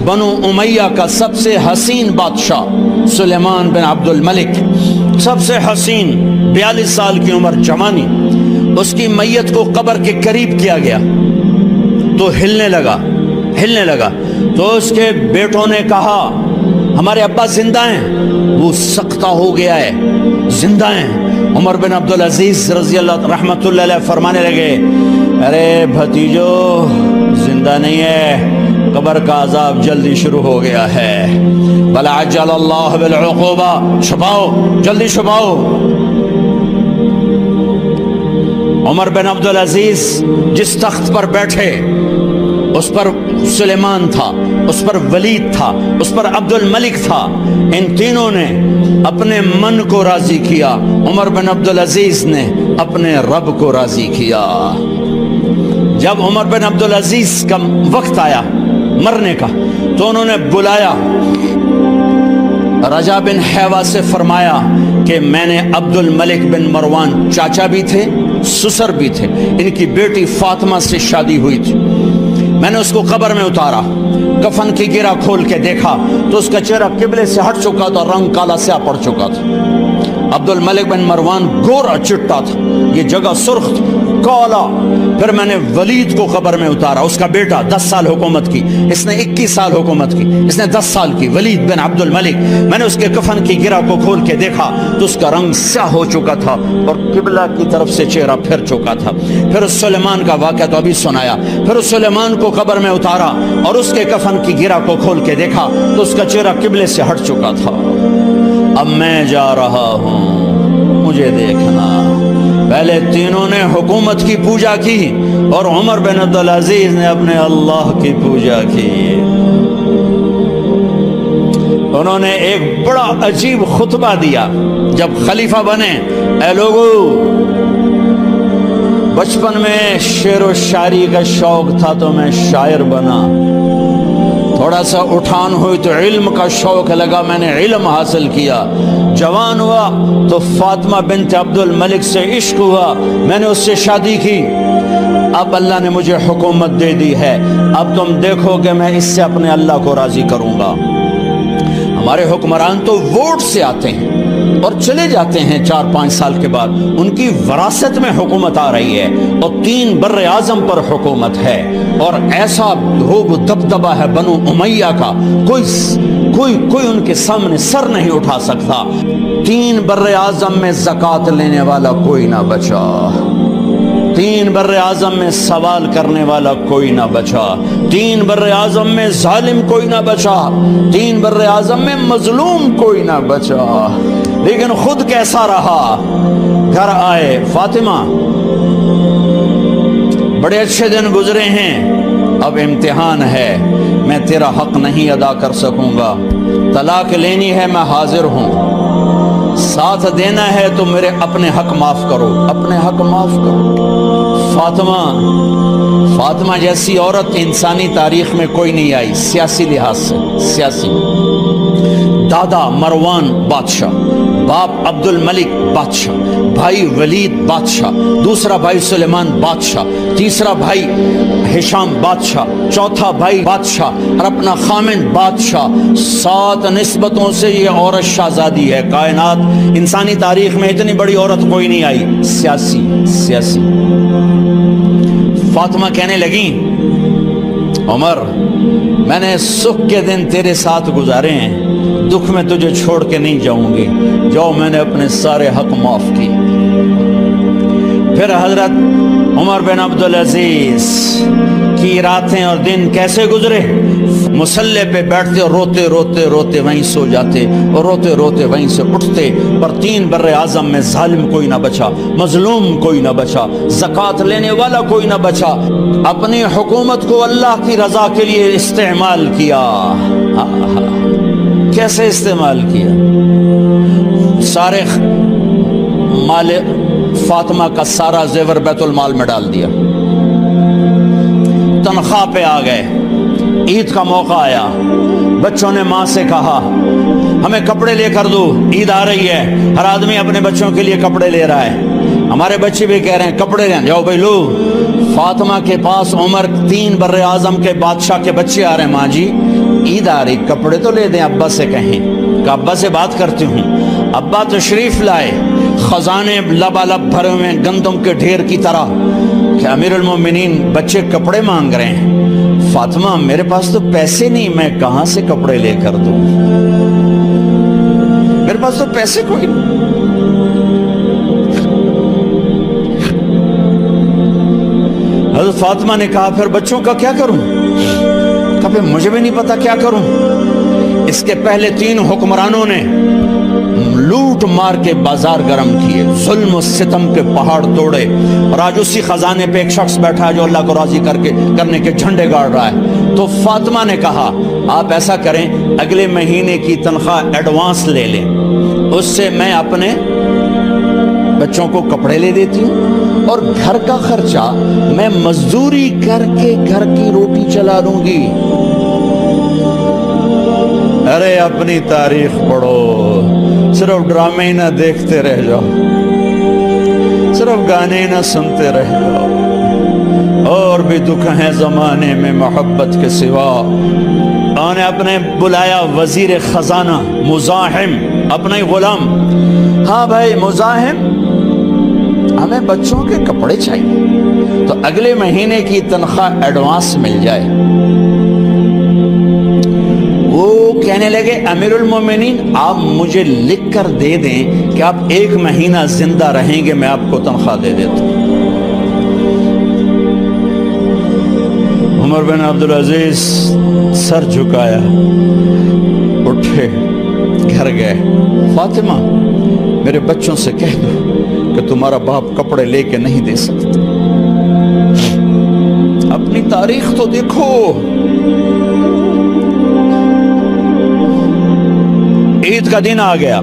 بنو امیہ کا سب سے حسین بادشاہ سلیمان بن عبد الملک، سب سے حسین، 42 سال کی عمر، جوانی، اس کی میت کو قبر کے قریب کیا گیا تو ہلنے لگا تو اس کے بیٹوں نے کہا ہمارے ابا زندہ ہیں، وہ سختہ ہو گیا ہے، زندہ ہیں۔ عمر بن عبدالعزیز رضی اللہ رحمۃ اللہ علیہ فرمانے لگے ارے بھتیجو زندہ نہیں ہے، قبر کا عذاب جلدی شروع ہو گیا ہے، بل عجل اللہ بالعقوبہ، چھپاؤ جلدی چھپاؤ۔ عمر بن عبدالعزیز جس تخت پر بیٹھے اس پر سلیمان تھا، اس پر ولید تھا، اس پر عبد الملک تھا، ان تینوں نے اپنے من کو راضی کیا، عمر بن عبدالعزیز نے اپنے رب کو راضی کیا۔ جب عمر بن عبدالعزیز کا وقت آیا مرنے کا تو انہوں نے بلایا رجا بن حیوہ سے، فرمایا کہ میں نے عبد الملک بن مروان، چاچا بھی تھے سسر بھی تھے، ان کی بیٹی فاطمہ سے شادی ہوئی تھی، میں نے اس کو قبر میں اتارا، کفن کی گرہ کھول کے دیکھا تو اس کا چہرہ قبلے سے ہٹ چکا تھا، رنگ کالا سیاہ پڑ چکا تھا۔ عبد الملک بن مروان گورا چٹا تھا، یہ جگہ سرخ تھی، کالا۔ پھر میں نے ولید کو قبر میں اتارا، اس کا بیٹا 10 سال حکومت کی، اس نے 21 سال حکومت کی، اس نے 10 سال کی، ولید بن عبد الملک۔ میں نے اس کے کفن کی گرہ کو کھول کے دیکھا تو اس کا رنگ سیاہ ہو چکا تھا اور قبلہ کی طرف سے چہرہ پھر چکا تھا۔ پھر اس سلیمان کا واقعہ تو ابھی سنایا، پھر اس سلیمان کو قبر میں اتارا اور اس کے کفن کی گرہ کو کھول کے دیکھا تو اس کا چہرہ قبلے سے ہٹ چکا تھا۔ اب میں جا رہا ہوں، مجھے دیکھنا۔ پہلے تینوں نے حکومت کی پوجا کی اور عمر بن عبدالعزیز نے اپنے اللہ کی پوجا کی۔ انہوں نے ایک بڑا عجیب خطبہ دیا جب خلیفہ بنے، اے لوگو، بچپن میں شعر و شاعری کا شوق تھا تو میں شاعر بنا، تھوڑا سا اٹھان ہوئی تو علم کا شوق لگا، میں نے علم حاصل کیا، جوان ہوا تو فاطمہ بنت عبد الملک سے عشق ہوا، میں نے اس سے شادی کی، اب اللہ نے مجھے حکومت دے دی ہے، اب تم دیکھو کہ میں اس سے اپنے اللہ کو راضی کروں گا۔ ہمارے حکمران تو ووٹ سے آتے ہیں اور چلے جاتے ہیں 4-5 سال کے بعد، ان کی وراثت میں حکومت آ رہی ہے اور 3 بر اعظم پر حکومت ہے، اور ایسا روب و دبدبہ ہے بنو امیہ کا، کوئی ان کے سامنے سر نہیں اٹھا سکتا۔ 3 بر اعظم میں زکوٰۃ لینے والا کوئی نہ بچا، 3 بر اعظم میں سوال کرنے والا کوئی نہ بچا، 3 بر اعظم میں ظالم کوئی نہ بچا، 3 بر اعظم میں مظلوم کوئی نہ بچا۔ لیکن خود کیسا رہا؟ گھر آئے، فاطمہ بڑے اچھے دن گزرے ہیں، اب امتحان ہے، میں تیرا حق نہیں ادا کر سکوں گا، طلاق لینی ہے میں حاضر ہوں، ساتھ دینا ہے تو میرے اپنے حق معاف کرو، اپنے حق معاف کرو۔ فاطمہ جیسی عورت انسانی تاریخ میں کوئی نہیں آئی، سیاسی لحاظ سے، سیاسی۔ دادا مروان بادشاہ، باپ عبد الملک بادشاہ، بھائی ولید بادشاہ، دوسرا بھائی سلیمان بادشاہ، تیسرا بھائی ہشام بادشاہ، چوتھا بھائی بادشاہ اور اپنا خامن بادشاہ، 7 نسبتوں سے یہ عورت شہزادی ہے۔ کائنات انسانی تاریخ میں اتنی بڑی عورت کوئی نہیں آئی، سیاسی۔ فاطمہ کہنے لگیں عمر، میں نے سکھ کے دن تیرے ساتھ گزارے ہیں، دکھ میں تجھے چھوڑ کے نہیں جاؤں گی، جاؤ میں نے اپنے سارے حق معاف کی۔ پھر حضرت عمر بن عبدالعزیز کی راتیں اور دن کیسے گزرے؟ مصلے پہ بیٹھتے اور روتے وہیں سو جاتے اور روتے وہیں سے اٹھتے، پر 3 بر اعظم میں ظالم کوئی نہ بچا، مظلوم کوئی نہ بچا، زکوٰۃ لینے والا کوئی نہ بچا، اپنی حکومت کو اللہ کی رضا کے لیے استعمال کیا۔ کیسے استعمال کیا؟ سارے مال فاطمہ کا سارا زیور بیت المال میں ڈال دیا، تنخواہ پہ آ گئے، عید کا موقع آیا، بچوں نے ماں سے کہا ہمیں کپڑے لے کر دو، عید آ رہی ہے، ہر آدمی اپنے بچوں کے لیے کپڑے لے رہا ہے، ہمارے بچے بھی کہہ رہے ہیں کپڑے لیں، جاؤ بھائی لو۔ فاطمہ کے پاس عمر 3 بر اعظم کے بادشاہ کے بچے آ رہے ہیں، ماں جی عید آ رہی، کپڑے تو لے دیں، ابا سے کہیں کہ ابا سے بات کرتی ہوں۔ ابا تشریف لائے، خزانے لبالب بھرے ہوئے گندم کے ڈھیر کی طرح کہ امیر المومنین بچے کپڑے مانگ رہے ہیں۔ فاطمہ میرے پاس تو پیسے نہیں، میں کہاں سے کپڑے لے کر دوں، میرے پاس تو پیسے کوئی نہیں۔ حضرت فاطمہ نے کہا پھر بچوں کا کیا کروں؟ کہا پھر مجھے بھی نہیں پتا کیا کروں۔ اس کے پہلے 3 حکمرانوں نے لوٹ مار کے بازار گرم کیے، ظلم و ستم کے پہاڑ توڑے، اور آج اسی خزانے پہ ایک شخص بیٹھا ہے جو اللہ کو راضی کرنے کے جھنڈے گاڑ رہا ہے۔ تو فاطمہ نے کہا آپ ایسا کریں، اگلے مہینے کی تنخواہ ایڈوانس لے لیں، اس سے میں اپنے بچوں کو کپڑے لے دیتی ہوں، اور گھر کا خرچہ میں مزدوری کر کے گھر کی روٹی چلا دوں گی۔ ارے اپنی تاریخ پڑھو، صرف ڈرامے نہ دیکھتے رہ جاؤ، صرف گانے نہ سنتے رہ جاؤ، اور بھی دکھ ہیں زمانے میں محبت کے سوا۔ انہوں نے اپنے بلایا وزیر خزانہ مزاحم، اپنا ہی غلام، ہاں بھائی مزاحم ہمیں بچوں کے کپڑے چاہیے، تو اگلے مہینے کی تنخواہ ایڈوانس مل جائے۔ وہ کہنے لگے امیر المومنین آپ مجھے لکھ کر دے دیں کہ آپ 1 مہینہ زندہ رہیں گے، میں آپ کو تنخواہ دے دیتا ہوں۔ عمر بن عبدالعزیز سر جھکایا، اٹھے، گھر گئے، فاطمہ میرے بچوں سے کہہ دو کہ تمہارا باپ کپڑے لے کے نہیں دے سکتا۔ اپنی تاریخ تو دیکھو، عید کا دن آ گیا،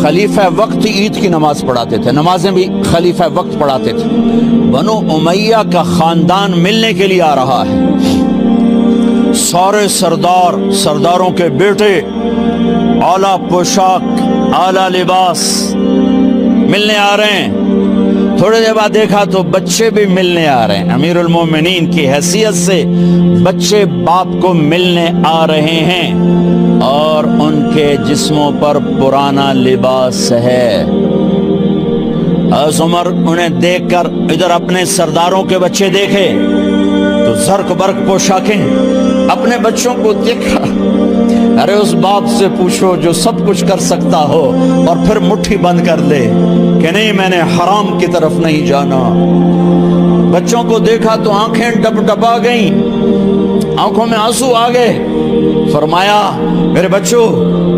خلیفہ وقت عید کی نماز پڑھاتے تھے، نمازیں بھی خلیفہ وقت پڑھاتے تھے۔ بنو امیہ کا خاندان ملنے کے لیے آ رہا ہے، سارے سرداروں کے بیٹے اعلیٰ پوشاک، اعلیٰ لباس ملنے آ رہے ہیں۔ تھوڑے دیر بعد دیکھا تو بچے بھی ملنے آ رہے ہیں، امیر المومنین کی حیثیت سے بچے باپ کو ملنے آ رہے ہیں، اور ان کے جسموں پر پرانا لباس ہے۔ حضرت عمر انہیں دیکھ کر ادھر اپنے سرداروں کے بچے دیکھے تو زرق برق پوشاکیں، اپنے بچوں کو دیکھا۔ ارے اس باپ سے پوچھو جو سب کچھ کر سکتا ہو اور پھر مٹھی بند کر دے کہ نہیں میں نے حرام کی طرف نہیں جانا۔ بچوں کو دیکھا تو آنکھیں ڈب ڈبا گئیں، آنکھوں میں آنسو آ گئے۔ فرمایا میرے بچوں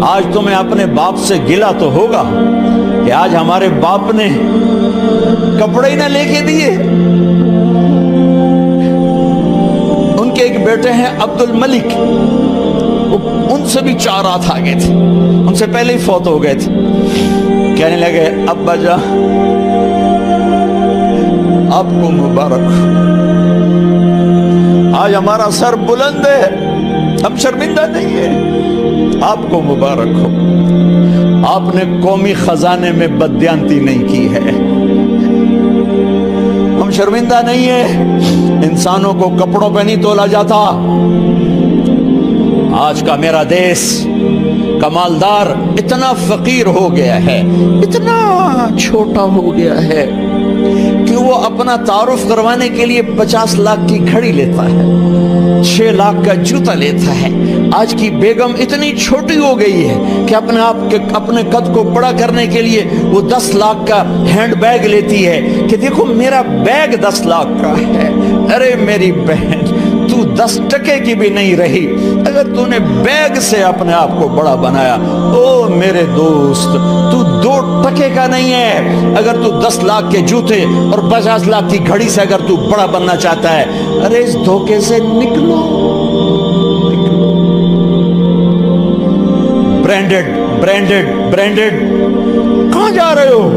آج تمہیں اپنے باپ سے گلہ تو ہوگا کہ آج ہمارے باپ نے کپڑے ہی نہ لے کے دیے۔ ان کے ایک بیٹے ہیں عبد الملک، ان سے بھی 4 ہاتھ آگے تھے، ان سے پہلے ہی فوت ہو گئے تھے۔ کہنے لگے ابا جان آپ کو مبارک، آج ہمارا سر بلند ہے، ہم شرمندہ نہیں ہیں، آپ کو مبارک ہو، آپ نے قومی خزانے میں بددیانتی نہیں کی ہے، ہم شرمندہ نہیں ہیں۔ انسانوں کو کپڑوں پہ نہیں تولا جاتا۔ آج کا میرا دیس کا مالدار اتنا فقیر ہو گیا ہے، اتنا چھوٹا ہو گیا ہے کہ وہ اپنا تعارف کروانے کے لیے 50 لاکھ کی گھڑی لیتا ہے، 6 لاکھ کا جوتا لیتا ہے۔ آج کی بیگم اتنی چھوٹی ہو گئی ہے کہ اپنے قد کو بڑا کرنے کے لیے وہ 10 لاکھ کا ہینڈ بیگ لیتی ہے کہ دیکھو میرا بیگ 10 لاکھ کا ہے۔ ارے میری بہن تو 10 ٹکے کی بھی نہیں رہی اگر تو نے بیگ سے اپنے آپ کو بڑا بنایا۔ او میرے دوست تو 2 ٹکے کا نہیں ہے اگر تو 10 لاکھ کے جوتے اور 50 لاکھ کی گھڑی سے اگر تو بڑا بننا چاہتا ہے۔ ارے اس دھوکے سے نکلو۔ برینڈڈ کہاں جا رہے ہو؟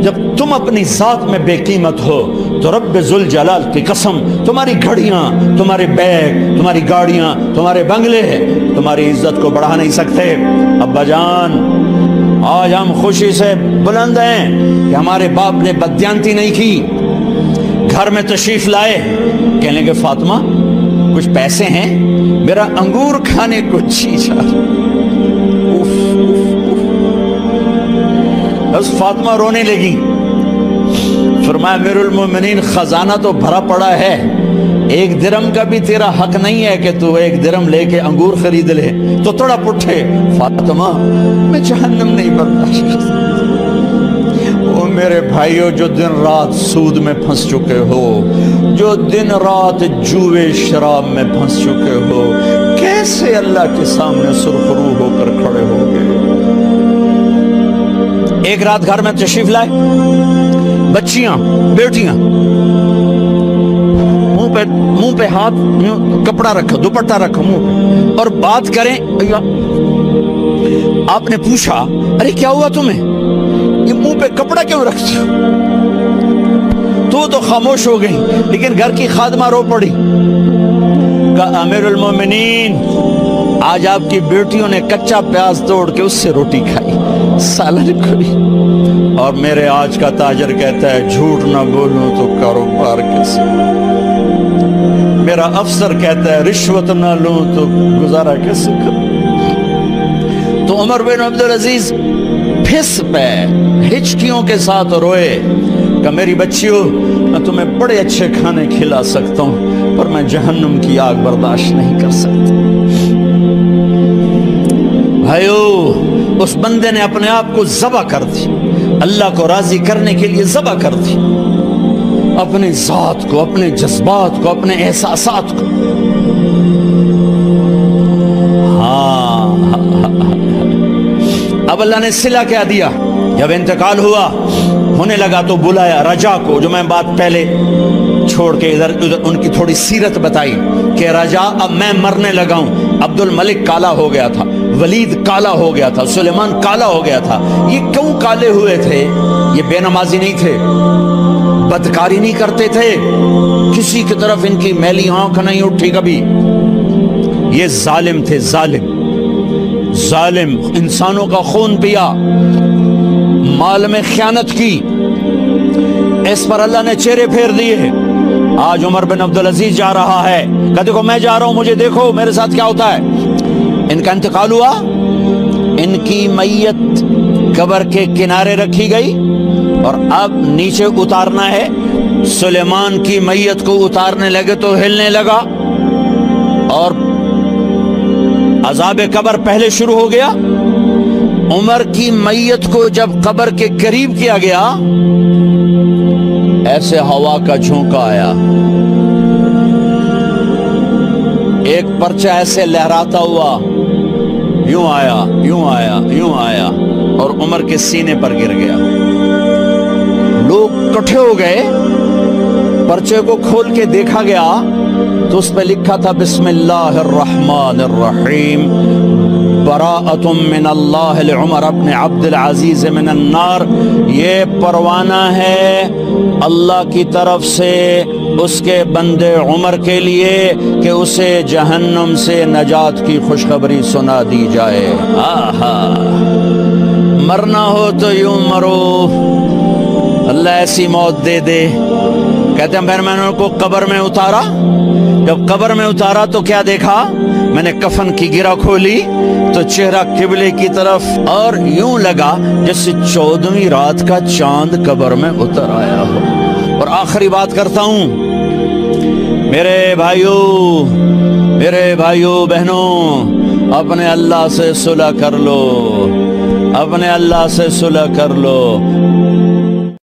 جب تم اپنی ذات میں بے قیمت ہو تو رب ذوالجلال کی قسم تمہاری گھڑیاں، تمہارے بیگ، تمہاری گاڑیاں، تمہارے بنگلے تمہاری عزت کو بڑھا نہیں سکتے۔ ابا جان آج ہم خوشی سے بلند ہیں کہ ہمارے باپ نے بددیانتی نہیں کی۔ گھر میں تشریف لائے، کہنے لگے فاطمہ کچھ پیسے ہیں؟ میرا انگور کھانے کو جی چاہ بس فاطمہ رونے لگی. فرمایا امیر المومنین خزانہ تو بھرا پڑا ہے, 1 درم کا بھی تیرا حق نہیں ہے کہ تو 1 درم لے کے انگور خرید لے. تو تھوڑا پٹھے, فاطمہ میں جہنم نہیں برداشت کر سکتا. او میرے بھائیو, جو دن رات سود میں پھنس چکے ہو, جو دن رات جوے شراب میں پھنس چکے ہو, کیسے اللہ کے سامنے سرخرو ہو کر کھڑے ہو گئے؟ ایک رات گھر میں تشریف لائے, بچیاں بیٹیاں, منہ پہ ہاتھ, کپڑا رکھو, دوپٹہ رکھو منہ پہ, اور بات کریں. آپ نے پوچھا ارے کیا ہوا تمہیں, یہ منہ پہ کپڑا کیوں رکھتی ہو؟ تو خاموش ہو گئی, لیکن گھر کی خادمہ رو پڑی. کہا امیر المومنین آج آپ کی بیٹیوں نے کچا پیاز توڑ کے اس سے روٹی کھائی, سالن کھائی, اور میرے آج کا تاجر کہتا ہے جھوٹ نہ بولوں تو کاروبار کیسے, میرا افسر کہتا ہے رشوت نہ لوں تو گزارا کیسے کروں. تو عمر بن عبدالعزیز پھس پہ ہچکیوں کے ساتھ روئے کہ میری بچیوں میں تمہیں بڑے اچھے کھانے کھلا سکتا ہوں, پر میں جہنم کی آگ برداشت نہیں کر سکتا. بھائیو, اس بندے نے اپنے آپ کو ذبح کر دی, اللہ کو راضی کرنے کے لیے ذبح کر دی, اپنے ذات کو, اپنے جذبات کو, اپنے احساسات کو. اب اللہ نے صلہ کیا دیا, جب انتقال ہونے لگا تو بلایا رجا کو, جو میں بات پہلے چھوڑ کے ادھر ان کی تھوڑی سیرت بتائی کہ رجا اب میں مرنے لگا ہوں. عبد الملک کالا ہو گیا تھا, ولید کالا ہو گیا تھا, سلیمان کالا ہو گیا تھا. یہ کیوں کالے ہوئے تھے؟ یہ بے نمازی نہیں تھے, بدکاری نہیں کرتے تھے, کسی کی طرف ان کی میلی آنکھ نہیں اٹھی کبھی. یہ ظالم تھے, ظالم, انسانوں کا خون پیا, مال میں خیانت کی. اس پر اللہ نے چہرے پھیر دیے. آج عمر بن عبدالعزیز جا رہا ہے, کہ دیکھو میں جا رہا ہوں, مجھے دیکھو میرے ساتھ کیا ہوتا ہے. ان کا انتقال ہوا, ان کی میت قبر کے کنارے رکھی گئی, اور اب نیچے اتارنا ہے. سلیمان کی میت کو اتارنے لگے تو ہلنے لگا, اور عذاب قبر پہلے شروع ہو گیا. عمر کی میت کو جب قبر کے قریب کیا گیا, ایسے ہوا کا جھونکا آیا, ایک پرچہ ایسے لہراتا ہوا یوں آیا, یوں آیا, یوں آیا, اور عمر کے سینے پر گر گیا. لوگ اکٹھے ہو گئے, پرچے کو کھول کے دیکھا گیا تو اس پہ لکھا تھا بسم اللہ الرحمن الرحیم, براءۃ من اللہ لعمر ابن عبد العزیز من النار. یہ پروانہ ہے اللہ کی طرف سے اس کے بندے عمر کے لیے کہ اسے جہنم سے نجات کی خوشخبری سنا دی جائے. آہا, مرنا ہو تو یوں مرو, اللہ ایسی موت دے دے. کہتے ہیں پھر میں نے ان کو قبر میں اتارا, جب قبر میں اتارا تو کیا دیکھا, میں نے کفن کی گرہ کھولی تو چہرہ قبلے کی طرف, اور یوں لگا جیسے 14ویں رات کا چاند قبر میں اتر آیا ہو. اور آخری بات کرتا ہوں, میرے بھائیوں بہنوں, اپنے اللہ سے صلح کر لو, اپنے اللہ سے صلح کر لو.